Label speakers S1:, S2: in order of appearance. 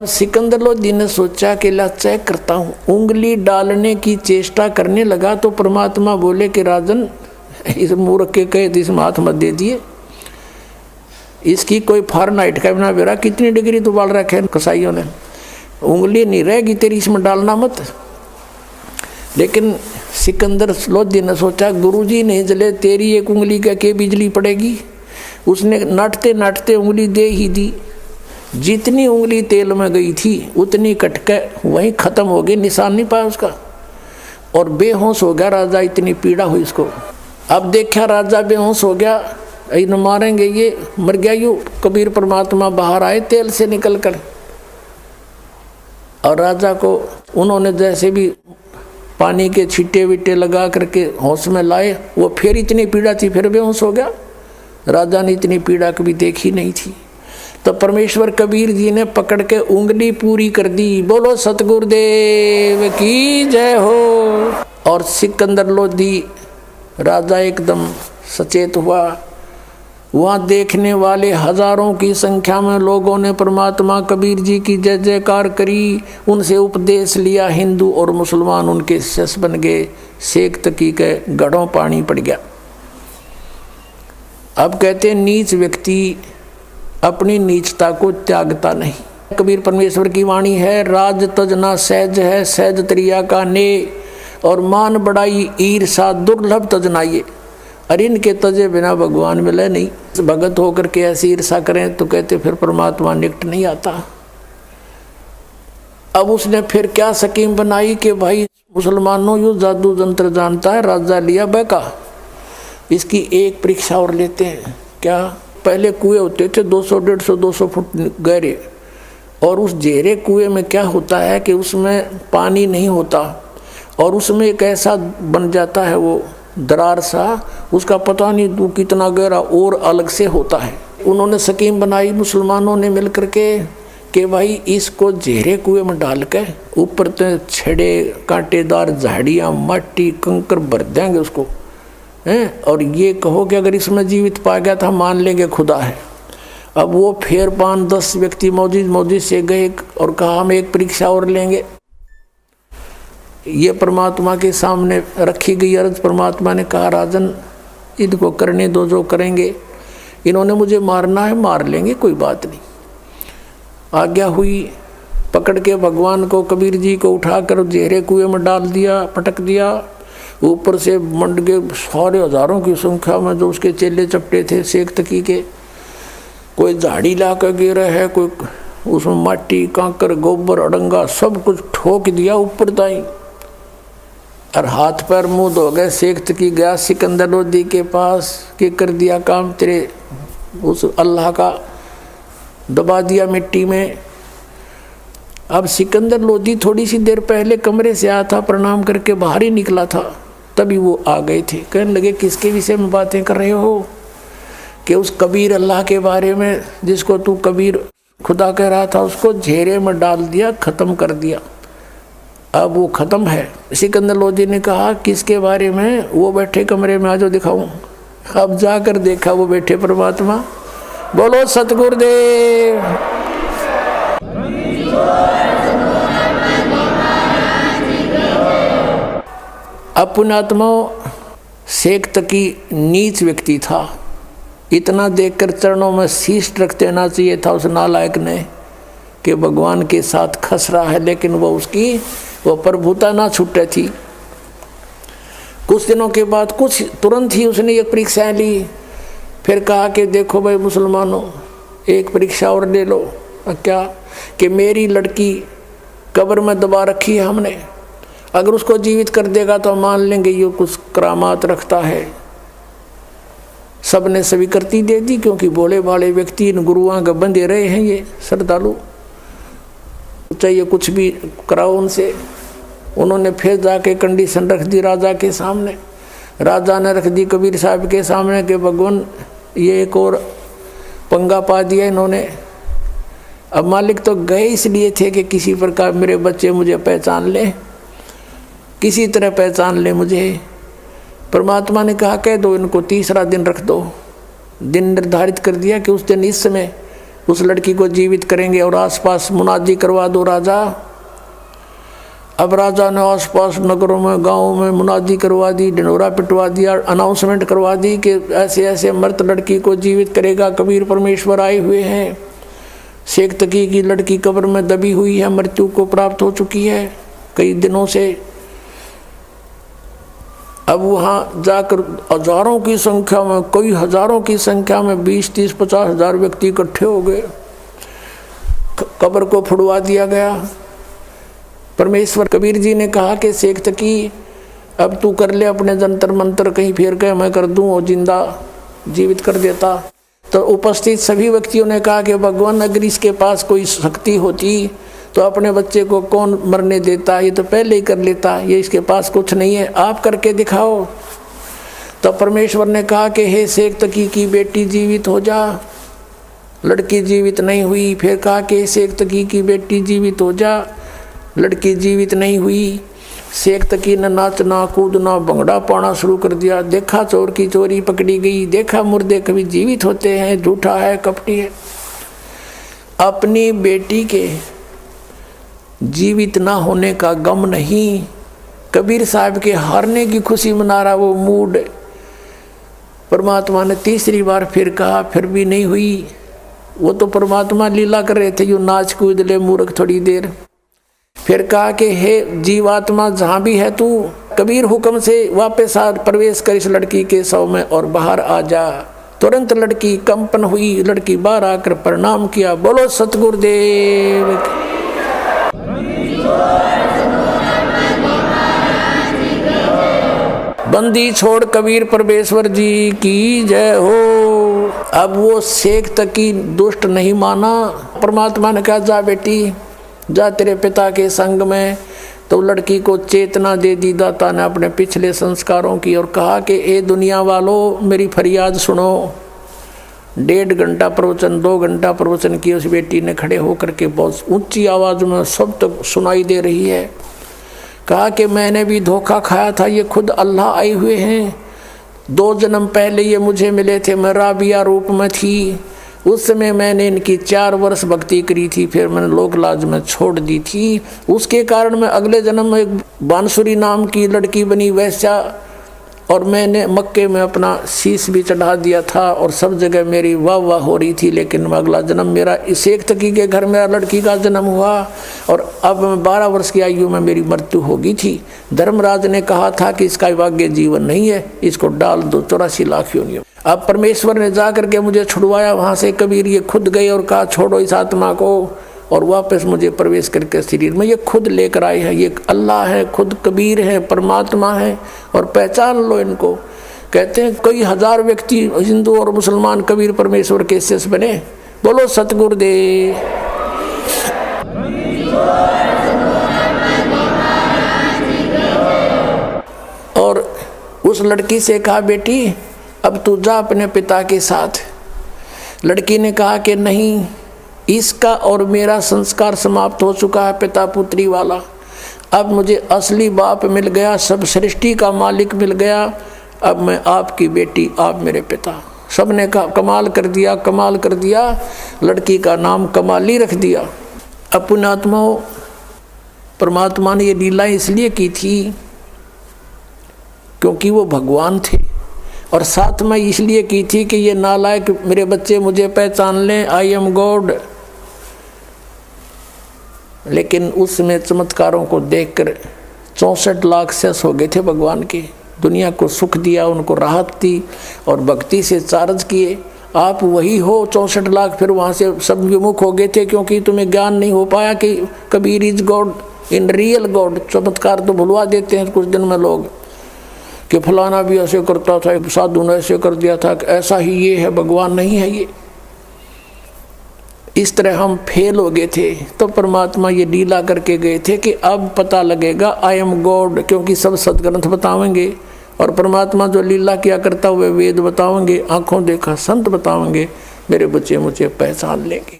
S1: सिकंदर लोधी ने सोचा कि ला चेक करता हूँ, उंगली डालने की चेष्टा करने लगा तो परमात्मा बोले कि राजन इस मूर्ख के कहे तो इसमें हाथ मत दे दिए, इसकी कोई फारेनहाइट का बना बेरा कितनी डिग्री तो बाल रखे कसाईयों ने, उंगली नहीं रहेगी तेरी इसमें डालना मत। लेकिन सिकंदर लोधी ने सोचा गुरुजी नहीं जले तेरी एक उंगली का के बिजली पड़ेगी। उसने नाटते नाटते उंगली दे ही दी, जितनी उंगली तेल में गई थी उतनी कटके वहीं खत्म हो गई, निशान नहीं पाया उसका और बेहोश हो गया राजा। इतनी पीड़ा हुई इसको। अब देखा राजा बेहोश हो गया, इन मारेंगे ये, मर गया यू। कबीर परमात्मा बाहर आए तेल से निकल कर और राजा को उन्होंने जैसे भी पानी के छींटे विटे लगा करके होश में लाए। वो फिर इतनी पीड़ा थी, फिर बेहोश हो गया। राजा ने इतनी पीड़ा कभी देखी नहीं थी। तो परमेश्वर कबीर जी ने पकड़ के उंगली पूरी कर दी। बोलो सतगुरुदेव की जय हो। और सिकंदर लोधी राजा एकदम सचेत हुआ। वहाँ देखने वाले हजारों की संख्या में लोगों ने परमात्मा कबीर जी की जय जयकार करी, उनसे उपदेश लिया। हिंदू और मुसलमान उनके शिष्य बन गए। शेख तकी के गढ़ों पानी पड़ गया। अब कहते नीच व्यक्ति अपनी नीचता को त्यागता नहीं। कबीर परमेश्वर की वाणी है, राज तजना सहज है सहज त्रिया का ने, और मान बढ़ाई ईर्षा दुर्लभ तजनाइए। अरे इनके तजे बिना भगवान मिले नहीं। भगत होकर के ऐसी ईर्षा करें तो कहते फिर परमात्मा निकट नहीं आता। अब उसने फिर क्या स्कीम बनाई कि भाई मुसलमानों यू जादू जंत्र जानता है, राजा लिया बैका, इसकी एक परीक्षा और लेते हैं। क्या पहले कुएं होते थे 200 150 200 फुट गहरे, और उस गहरे कुएं में क्या होता है कि उसमें पानी नहीं होता और उसमें एक ऐसा बन जाता है वो दरार सा, उसका पता नहीं तू कितना गहरा और अलग से होता है। उन्होंने स्कीम बनाई मुसलमानों ने मिलकर के कि भाई इसको गहरे कुएं में डाल के ऊपर तो छड़े कांटेदार झाड़ियाँ मट्टी कंकर भर देंगे उसको हैं, और ये कहो कि अगर इसमें जीवित पा गया था मान लेंगे खुदा है। अब वो फिर 5-10 व्यक्ति मौजूद से गए और कहा हम एक परीक्षा और लेंगे। ये परमात्मा के सामने रखी गई अर्ज। परमात्मा ने कहा राजन इनको करने दो जो करेंगे, इन्होंने मुझे मारना है मार लेंगे, कोई बात नहीं। आज्ञा हुई। पकड़ के भगवान को कबीर जी को उठाकर गहरे कुएं में डाल दिया, पटक दिया। ऊपर से मंड के सारे हजारों की संख्या में जो उसके चेले चपटे थे शेख तकी के, कोई झाड़ी ला कर गिरा है, कोई उसमें माटी कांकर गोबर अड़ंगा सब कुछ ठोक दिया ऊपर ताई, और हाथ पैर मुंह धो गए। शेख तकी गया सिकंदर लोधी के पास कि कर दिया काम तेरे उस अल्लाह का, दबा दिया मिट्टी में। अब सिकंदर लोधी थोड़ी सी देर पहले कमरे से आया था, प्रणाम करके बाहर ही निकला था, तभी वो आ गए थे। कहने लगे किसके विषय में बातें कर रहे हो? कि उस कबीर अल्लाह के बारे में जिसको तू कबीर खुदा कह रहा था, उसको घेरे में डाल दिया, ख़त्म कर दिया। अब वो ख़त्म है। सिकंदर लोधी ने कहा किसके बारे में? वो बैठे कमरे में, आ जाओ दिखाऊं। अब जाकर देखा वो बैठे परमात्मा। बोलो सतगुरुदेव। अपनात्मा शेख तकी नीच व्यक्ति था। इतना देखकर चरणों में शीश रख देना चाहिए था उस नालायक ने कि भगवान के साथ खस रहा है, लेकिन वो उसकी वो प्रभुता ना छूटे थी। कुछ दिनों के बाद कुछ तुरंत ही उसने एक परीक्षा ली। फिर कहा कि देखो भाई मुसलमानों एक परीक्षा और ले लो। क्या? कि मेरी लड़की कब्र में दबा रखी है हमने, अगर उसको जीवित कर देगा तो मान लेंगे ये कुछ करामात रखता है। सब ने स्वीकृति दे दी, क्योंकि भोले भाले व्यक्ति इन गुरुओं के बंधे रहे हैं ये श्रद्धालु, चाहिए कुछ भी कराओ उनसे। उन्होंने फिर जाके कंडीशन रख दी राजा के सामने। राजा ने रख दी कबीर साहब के सामने कि भगवान ये एक और पंगा पा दिया इन्होंने। अब मालिक तो गए इसलिए थे कि किसी प्रकार मेरे बच्चे मुझे पहचान लें, किसी तरह पहचान ले मुझे। परमात्मा ने कहा कह दो इनको, तीसरा दिन रख दो। दिन निर्धारित कर दिया कि उस दिन इस समय उस लड़की को जीवित करेंगे और आसपास मुनादी करवा दो राजा। अब राजा ने आसपास नगरों में गांवों में मुनादी करवा दी, ढिंढोरा पिटवा दिया, अनाउंसमेंट करवा दी कि ऐसे ऐसे मृत लड़की को जीवित करेगा कबीर परमेश्वर आए हुए हैं। शेख तकी की लड़की कब्र में दबी हुई है, मृत्यु को प्राप्त हो चुकी है कई दिनों से। अब वहाँ जाकर हजारों की संख्या में, कई हजारों की संख्या में 20, 30, 50 हजार व्यक्ति इकट्ठे हो गए। कब्र को फुड़वा दिया गया। परमेश्वर कबीर जी ने कहा कि शेख तकी अब तू कर ले अपने जंतर मंतर, कहीं फेर के मैं कर दूं और जिंदा जीवित कर देता। तो उपस्थित सभी व्यक्तियों ने कहा कि भगवान अगर इसके पास कोई शक्ति होती तो अपने बच्चे को कौन मरने देता, ये तो पहले ही कर लेता, ये इसके पास कुछ नहीं है, आप करके दिखाओ। तो परमेश्वर ने कहा कि हे शेख तकी की बेटी जीवित हो जा। लड़की जीवित नहीं हुई। फिर कहा कि शेख तकी की बेटी जीवित हो जा। लड़की जीवित नहीं हुई। शेख तकी ने नाचना कूदना भंगड़ा पाना शुरू कर दिया। देखा चोर की चोरी पकड़ी गई, देखा मुर्दे कभी जीवित होते हैं, झूठा है कपटी है। अपनी बेटी के जीवित ना होने का गम नहीं, कबीर साहब के हारने की खुशी मना रहा वो मूड। परमात्मा ने तीसरी बार फिर कहा, फिर भी नहीं हुई। वो तो परमात्मा लीला कर रहे थे, जो नाच कूद ले मूर्ख थोड़ी देर। फिर कहा कि हे जीवात्मा जहाँ भी है तू, कबीर हुक्म से वापस आ, प्रवेश कर इस लड़की के शव में और बाहर आ जा। तुरंत लड़की कंपन हुई। लड़की बाहर आकर प्रणाम किया। बोलो सतगुरुदेव। बंदी छोड़ कबीर परमेश्वर जी की जय हो। अब वो शेख तकी दुष्ट नहीं माना। परमात्मा ने कहा जा बेटी जा तेरे पिता के संग में। तो लड़की को चेतना दे दी दाता ने अपने पिछले संस्कारों की और कहा कि ए दुनिया वालों मेरी फरियाद सुनो। 1.5 घंटा प्रवचन, 2 घंटा प्रवचन की उस बेटी ने खड़े होकर के बहुत ऊंची आवाज में सब तक सुनाई दे रही है। कहा कि मैंने भी धोखा खाया था, ये खुद अल्लाह आए हुए हैं। 2 जन्म पहले ये मुझे मिले थे, मैं राबिया रूप में थी। उस समय मैंने इनकी 4 वर्ष भक्ति करी थी, फिर मैंने लोक लाज में छोड़ दी थी। उसके कारण मैं अगले जन्म में एक बांसुरी नाम की लड़की बनी वैश्या, और मैंने मक्के में अपना शीश भी चढ़ा दिया था और सब जगह मेरी वाह वाह हो रही थी। लेकिन अगला जन्म मेरा इस शेख तकी के घर मेरा लड़की का जन्म हुआ और अब मैं 12 वर्ष की आयु में मेरी मृत्यु हो गई थी। धर्मराज ने कहा था कि इसका भाग्य जीवन नहीं है, इसको डाल दो 84 लाख योनियों। अब परमेश्वर ने जा करके मुझे छुड़वाया वहाँ से। कबीर ये खुद गए और कहा छोड़ो इस आत्मा को, और वापस मुझे प्रवेश करके शरीर में ये खुद लेकर आए हैं। ये अल्लाह है, खुद कबीर है, परमात्मा है, और पहचान लो इनको। कहते हैं कई हजार व्यक्ति हिंदू और मुसलमान कबीर परमेश्वर के शिष्य बने। बोलो सतगुरुदेव। और उस लड़की से कहा बेटी अब तू जा अपने पिता के साथ। लड़की ने कहा कि नहीं, इसका और मेरा संस्कार समाप्त हो चुका है पिता पुत्री वाला। अब मुझे असली बाप मिल गया, सब सृष्टि का मालिक मिल गया। अब मैं आपकी बेटी, आप मेरे पिता। सब ने कहा कमाल कर दिया, कमाल कर दिया। लड़की का नाम कमाली रख दिया। अब पुण्यात्माओं, परमात्मा ने ये लीला इसलिए की थी क्योंकि वो भगवान थे, और साथ में इसलिए की थी कि ये नालायक मेरे बच्चे मुझे पहचान लें, आई एम गॉड। लेकिन उसमें चमत्कारों को देखकर 64 लाख शेष हो गए थे भगवान के। दुनिया को सुख दिया, उनको राहत दी और भक्ति से चार्ज किए। आप वही हो 64 लाख। फिर वहाँ से सब विमुख हो गए थे क्योंकि तुम्हें ज्ञान नहीं हो पाया कि Kabir is God in real God. चमत्कार तो भुलवा देते हैं कुछ दिन में लोग कि फलाना भी ऐसे करता था, साधु ने ऐसे कर दिया था, ऐसा ही ये है, भगवान नहीं है ये। इस तरह हम फेल हो गए थे। तो परमात्मा ये लीला करके गए थे कि अब पता लगेगा आई एम गॉड, क्योंकि सब सदग्रंथ बतावेंगे और परमात्मा जो लीला किया करता हुए वेद बतावेंगे, आंखों देखा संत बतावेंगे, मेरे बच्चे मुझे पहचान लेंगे।